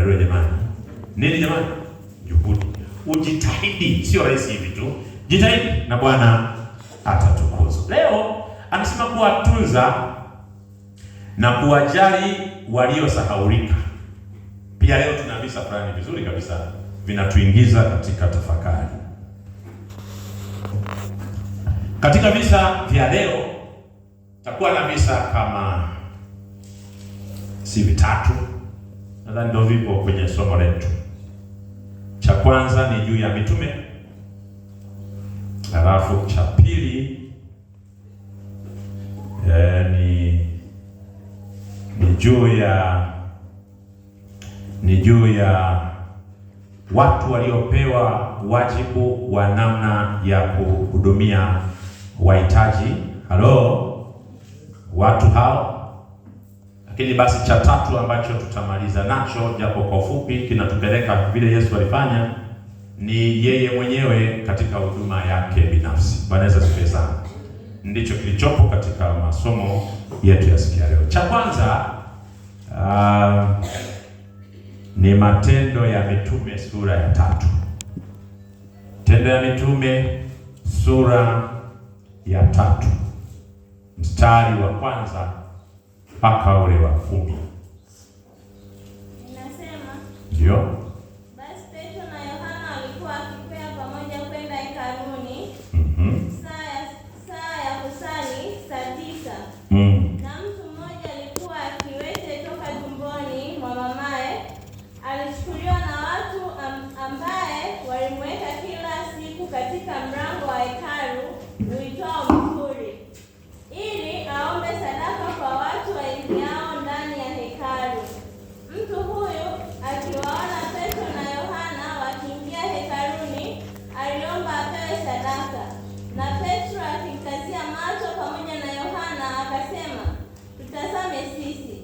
Haleluya jamani. Nini jamani? Juhudi. Ujitahidi, sio rahisi hivi tu. Jitahidi na Bwana atatukuzwa. Leo anasema kuwatunza na kuwajali waliosahaulika. Pia leo tuna visa fulani vizuri kabisa vinatuingiza katika tafakari. Katika visa vya leo takuwa na visa kama si vitatu, nadhani ndio vipo kwenye somo letu. Cha kwanza ni juu ya mitume, halafu cha pili ni juu ya watu waliopewa wajibu wa namna ya kuhudumia wahitaji. Watu hao. Lakini basi cha tatu ambacho tutamaliza nacho japo kwa ufupi, kinatupeleka vile Yesu alifanya, ni yeye mwenyewe katika huduma yake binafsi. Bwana Yesu asifiwe sana. Ndicho kilichopo katika masomo yetu ya siku ya leo. Cha kwanza ni Matendo ya Mitume sura ya 3. Matendo ya Mitume sura ya 3 mstari wa kwanza mpaka ule wa 10. Inasema, ndio. Basi Petro na Yohana walikuwa wakikwea pamoja kwenda hekaluni. Saa ya kusali saa 9. Na mtu mmoja alikuwa akiwete toka tumboni mwa mamaye, alichukuliwa na watu ambaye walimweka kila siku katika mlango wa hekalu uitwao Mzuri, ili aombe sadaka kwa watu waingiao ndani ya hekalu. Mtu huyu akiwaona Petro na Yohana wakiingia hekaluni, aliomba apewe sadaka. Na Petro akimkazia macho pamoja na Yohana akasema, tutazame sisi.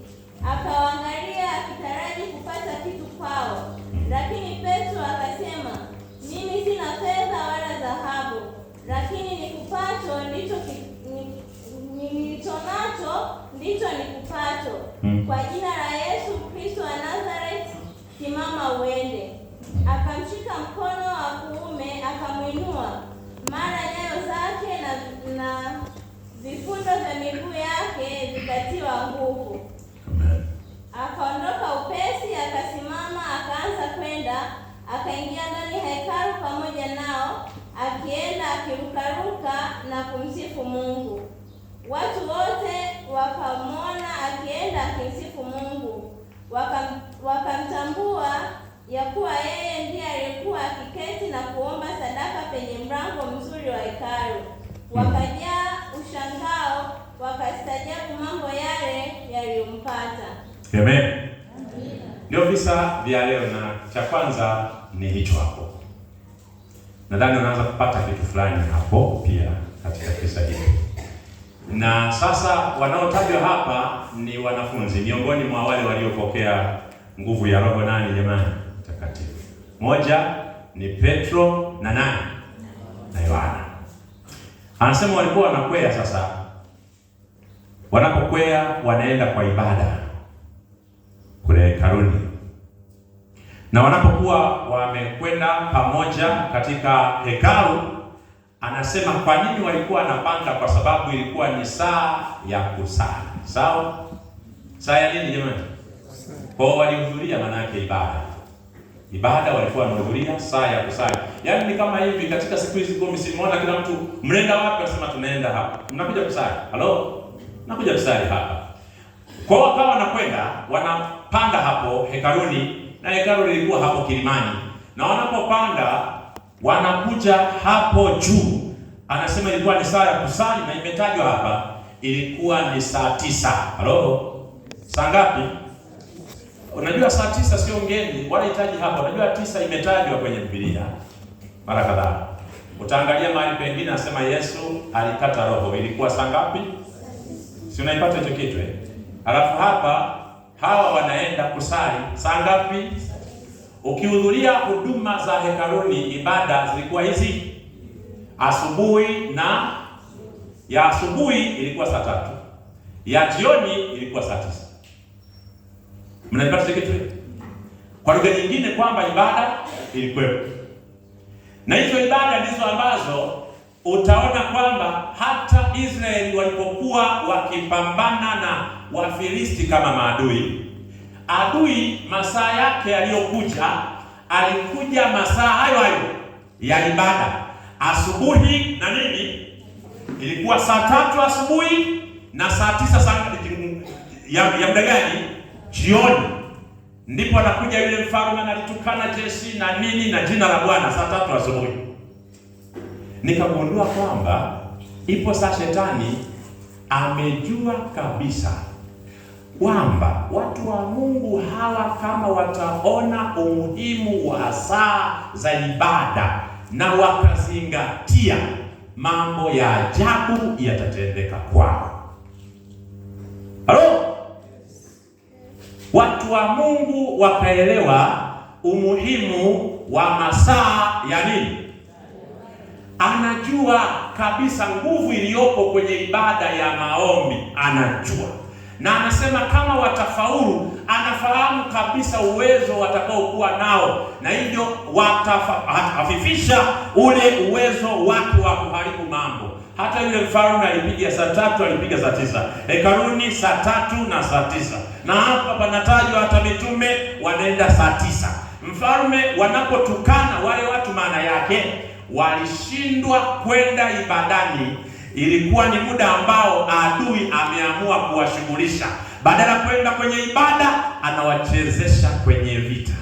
Akawaangalia akitaraji kupata kitu kwao. Lakini Petro akasema, mimi sina fedha wala dhahabu, lakini nikupacho ndicho nilichonacho ndicho nikupacho. Kwa jina la Yesu Kristo wa Nazareti, simama uende. Akamshika mkono wa kuume akamwinua, mara nyayo zake na vifundo vya miguu yake vikatiwa nguvu. Akaondoka upesi, akasimama, akaanza kwenda, akaingia ndani ya hekalu pamoja nao, akienda akirukaruka na kumsifu Mungu. Watu wote wakamwona akienda akimsifu Mungu, wakamtambua ya kuwa yeye ndiye alikuwa akiketi na kuomba sadaka penye mlango mzuri wa hekalu. Wakajaa ushangao, wakastaajabu mambo yale yaliyompata. Amen. Ndio visa vya leo, na cha kwanza ni hicho hapo. Nadhani unaanza kupata kitu fulani hapo pia katika kisa hiki. Na sasa wanaotajwa hapa ni wanafunzi miongoni mwa wale waliopokea nguvu ya Roho nani jamani? Mtakatifu. Moja ni Petro na nani? Na Yohana. Anasema walikuwa wanakwea sasa. Wanapokwea wanaenda kwa ibada kule hekaluni. Na wanapokuwa wamekwenda pamoja katika hekalu, anasema kwa nini walikuwa wanapanga? Kwa sababu ilikuwa ni saa ya kusali. Sawa? Saa ya nini jamani? Kwa walihudhuria, maana yake ibada walikuwa wanahudhuria saa ya kusali. Yaani ni kama hivi katika siku hizi kwa msimuona kila mtu mnaenda wapi? Anasema tunaenda hapa. Mnakuja kusali. Nakuja kusali hapa. Kwa hiyo wakawa wanakwenda, wanapanda hapo hekaluni, na hekalu lilikuwa hapo kilimani. Na wanapopanda wanakuja hapo juu. Anasema ilikuwa ni saa ya kusali, na imetajwa hapa ilikuwa ni saa 9. Saa ngapi? Unajua saa 9 sio ngeni, wala hitaji hapa. Unajua 9 imetajwa kwenye Biblia mara kadhaa. Utaangalia mahali pengine anasema Yesu alikata roho. Ilikuwa saa ngapi? Si unaipata hicho kitu eh? Alafu hapa hawa wanaenda kusali saa ngapi? Ukihudhuria huduma za hekaluni, ibada zilikuwa hizi: asubuhi, na ya asubuhi ilikuwa saa 3, ya jioni ilikuwa saa 9. Mnaipata kitu? Kwa lugha nyingine kwamba ibada ilikuwepo, na hizo ibada ndizo ambazo utaona kwamba hata Israeli walipokuwa wakipambana na Wafilisti kama maadui, adui masaa yake aliyokuja, alikuja masaa hayo ya ibada. Asubuhi na nini? Ilikuwa saa 3 asubuhi na saa 9 ya muda gani? Jioni. Ndipo anakuja yule mfalme analitukana jeshi na nini na jina la Bwana saa 3 asubuhi. Nikagundua kwamba ipo saa shetani amejua kabisa kwamba watu wa Mungu hawa kama wataona umuhimu wa saa za ibada na wakazingatia, mambo ya ajabu yatatendeka kwao. Halo? Watu wa Mungu wakaelewa umuhimu wa masaa ya nini? Anajua kabisa nguvu iliyopo kwenye ibada ya maombi, anajua. Na anasema kama watafaulu, anafahamu kabisa uwezo watakaokuwa nao, na hivyo watafifisha ule uwezo wake wa kuharibu mambo. Hata yule mfalme alipiga saa 3, alipiga saa 9. Hekaluni saa 3 na saa 9. Na hapa panatajwa hata mitume wanaenda saa 9. Mfalme wanapotukana wale watu, maana yake walishindwa kwenda ibadani. Ilikuwa ni muda ambao adui ameamua kuwashughulisha. Badala kwenda kwenye ibada, anawachezesha kwenye vita.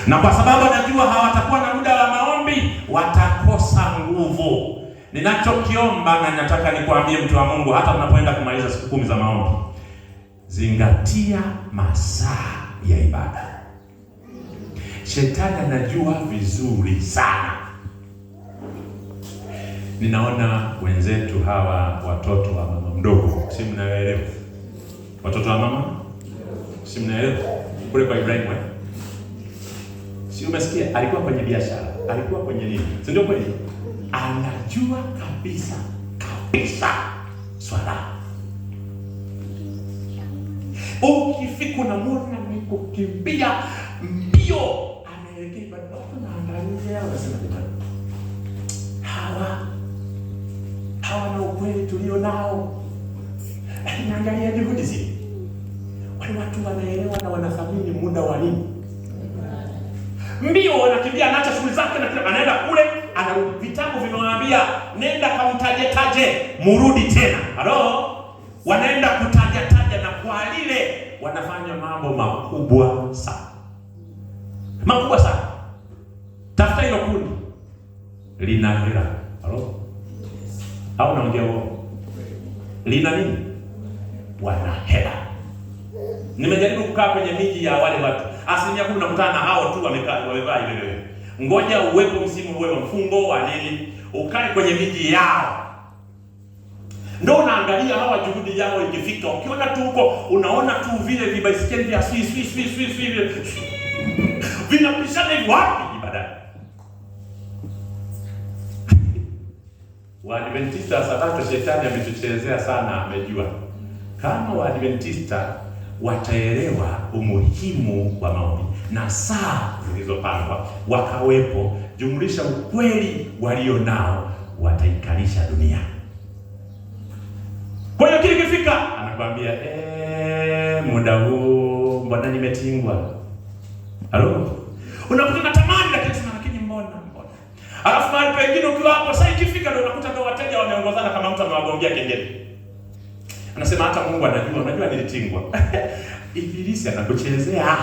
Na kwa sababu anajua hawatakuwa na muda wa maombi, watakosa nguvu. Ninachokiomba na nataka nikwambie mtu wa Mungu, hata unapoenda kumaliza siku 10 za maombi, zingatia masaa ya ibada. Shetani anajua vizuri sana. Ninaona wenzetu hawa watoto wa mama mdogo, si mnaelewa? Watoto wa mama, si mnaelewa? Kule kwa Ibrahim, si umesikia? Alikuwa kwenye biashara, alikuwa kwenye nini, si ndio kweli? Anajua kabisa swala. Ukifika unamwona ni kukimbia mbio, anaelekea ibada, unaangalia unasema hawa na ukweli tulio nao. Lakini angalia juhudi zile. Wale watu wanaelewa na wanathamini muda wa nini? Mbio, wanakimbia, anaacha shughuli zake na anaenda kule, anarudi. Vitabu vinawaambia nenda kamtaje, murudi tena. Halo? Wanaenda kutaja na kwa lile wanafanya mambo makubwa sana. Makubwa sana. Tafuta hilo kundi. Lina hela. Halo? Au naongea wao? Lina nini? Wana hela. Nimejaribu kukaa kwenye miji ya wale watu. Asilimia 10 nakutana na hao tu wamevaa ile. Ngoja uwepo msimu wa mfungo wa nini? Ukae kwenye miji yao. Ndio unaangalia hawa juhudi yao ikifika. Ukiona tu huko unaona tu vile vibaisikeli vya vile. Vinapishana hivi wapi ibada? Waadventista Sabato shetani ametuchezea sana, amejua. Kama Waadventista wataelewa umuhimu wa maombi na saa zilizopangwa, wakawepo, jumlisha ukweli walio nao, wataikalisha dunia. Kwa hiyo kile kifika, anakuambia muda huu mbona nimetingwa. Halo? Unakuta natamani lakini mbona. Alafu mahali pengine ukiwa hapo sasa ikifika ndio unakuta ndio wateja wameongozana kama mtu amewagongea kengele. Anasema hata Mungu anajua, unajua nilitingwa. Ibilisi anakuchezea.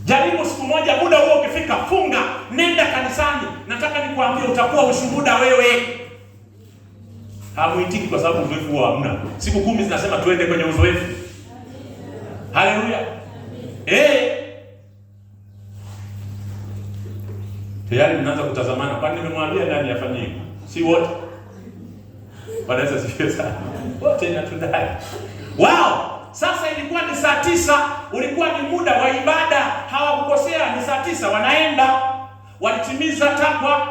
Jaribu siku moja, muda huo ukifika, funga, nenda kanisani. Nataka nikwambie utakuwa ushuhuda wewe. Hamuitiki kwa sababu uzoefu huo hamna. Siku 10 zinasema tuende kwenye uzoefu. Haleluya. Tayari mnaanza kutazamana. Kwani nimemwambia nani afanye hivyo? Si wote. Wanaweza sifiwe sana. Wote natudai. Wow! Sasa ilikuwa ni saa 9, ulikuwa ni muda wa ibada. Hawakukosea, ni saa 9 wanaenda. Walitimiza takwa.